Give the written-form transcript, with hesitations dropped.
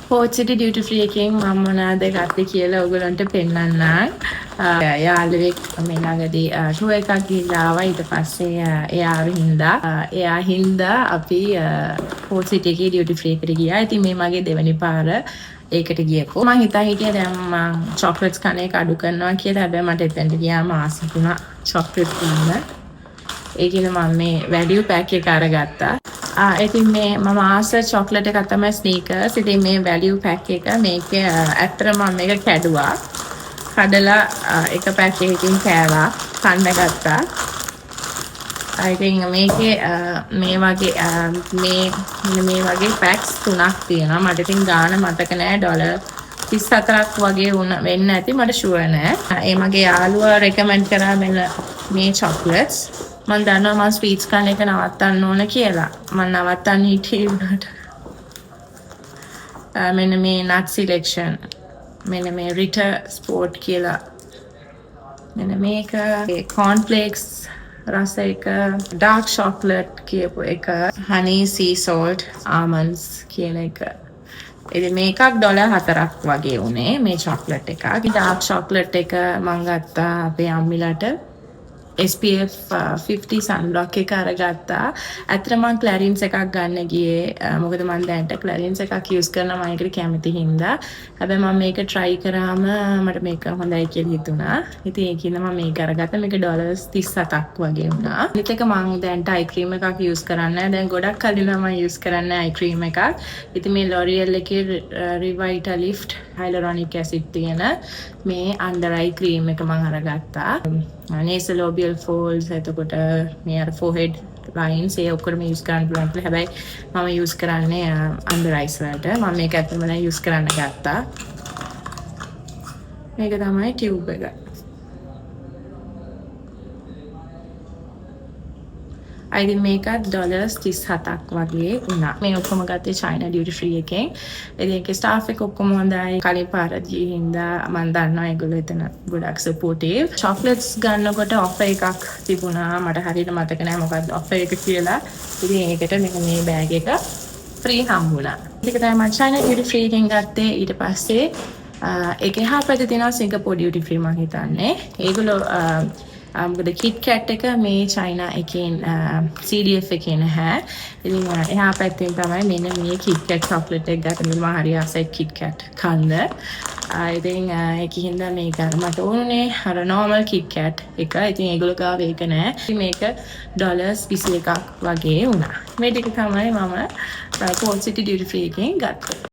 පෝච්චිටි duty free එකෙන් මම මොනවද ගත්තේ කියලා ඔයගලන්ට පෙන්නන්නම්. යාළුවෙක් මේ ළඟදී ටුවර් එකක් ගිහිල්ලා ආවා. ඊට පස්සේ එයා හින්දා අපි පෝච්චිටි එකේ ඩියුටි ෆ්‍රී එකට ගියා. ඉතින් මේ මගේ දෙවෙනි පාර ඒකට ගියපො. මම හිතා දැන් මම චොක්ලට්ස් කන එක අඩු කරනවා කියලා. හැබැයි මට එතනට ගියාම ආස වුණා චොක්ලට් කන්න. ඒකින මම මේ වැලියු පැක් එක අරගත්තා. ඉතින් මේ මම ආස චොක්ලට් එකක් තමයි ස්නීකර්ස්. ඉතින් මේ වැලියු පැක් එක මේකේ ඇත්තටම මම මේක කැඩුවා. කඩලා එක පැක් එකකින් කෑවා. කන්න ගත්තා. ඉතින් මේකේ මේ වගේ පැක්ස් 3ක් තියෙනවා. මට ඉතින් ගාණ මතක නෑ. ඩොලර් 34ක් වගේ වෙන්න ඇති. මට ෂුවර් නෑ. ඒ මගේ යාළුවා රෙකමන්ඩ් කරා මේ චොක්ලට්ස්. මම දන්නවා මම ස්වීට්ස් කන එක නවත්තන්න ඕන කියලා. මම නවත්තන්න හිටියේ උනට. මෙන්න මේ නට් සිලෙක්ෂන්. මෙන්න මේ රිටර් ස්පෝර්ට් කියලා. මෙන්න මේක කෝර්න් ෆ්ලේක්ස් රස එක, ඩාර්ක් චොක්ලට් කියපු එක, හනි සී සෝල්ට් ආමන්ඩ්ස් කියන එක. ඉතින් මේකක් ඩොලර් 4ක් වගේ උනේ මේ චොක්ලට් එකක්. ඩාර්ක් චොක්ලට් එක මම ගත්තා අපේ අම්මිලට. SPF 50 sunblock එක අරගත්තා. ඇත්තටම මම ක්ලැරින්ස් එකක් ගන්න ගියේ. මොකද මම දැන්ට ක්ලැරින්ස් එකක් යූස් කරනවා මම ඒකට කැමති හින්දා. හැබැයි මම මේක try කරාම මට මේක හොඳයි කියලා හිතුණා. ඉතින් ඒකින්ද මම මේක අරගත්තා. මේක ඩොලර් 37ක් වගේ වුණා. ඊට එක මම දැන්ට eye cream එකක් යූස් කරන්නේ. දැන් ගොඩක් කලින් මම යූස් කරන්නේ eye cream එකක්. ඉතින් මේ L'Oreal එකේ Revitalift hyaluronic acid තියෙන මේ under eye cream එක මම අරගත්තා. nasolabial folds එතකොට මේ අර forehead lines ඒ ඔක්කොම යූස් කරන්න පුළුවන් කියලා. හැබැයි මම යූස් කරන්නේ under eyes වලට. මම මේක ඇත්තටම දැන් යූස් කරන්න ගත්තා. මේක තමයි tube එක. ඉතින් මේකත් ඩොලර් 37ක් වගේ වුණා. මේ ඔක්කොම ගත්තේ China duty free එකෙන්. ඉතින් ඒකේ ස්ටාෆ් එක ඔක්කොම හොඳයි. කලින් පාරත් ගිහින් හින්දා මම දන්නවා ඒගොල්ලෝ එතන ගොඩක් සපෝටිව්. චොක්ලට්ස් ගන්නකොට ඔෆර් එකක් තිබුණා. මට හරියට මතක නැහැ මොකක්ද ඔෆර් එක කියලා. ඉතින් ඒකට මේ බෑග් එක ෆ්‍රී හම්බුණා. ඒක තමයි මම China duty free එකෙන් ගත්තේ. ඊට පස්සේ ඒකේ හාපැත්තේ තියෙනවා Singapore duty free මම හිතන්නේ. ඒගොල්ලෝ මොකද KitKat එක මේ China එකෙන් CDF එකේ නැහැ. ඉතින් එහා පැත්තෙන් තමයි මෙන්න මේ KitKat chocolate එක ගන්න මම හරි ආසයි KitKat කන්න. ඉතින් ඒකින්ද මේක මට ඕනේ අර normal KitKat එක. ඉතින් ඒගොල්ලෝ ගාව ඒක නැහැ. ඉතින් මේක ඩොලර් 21ක් වගේ වුණා. මේ ටික තමයි මම Port City duty free එකෙන් ගත්තේ.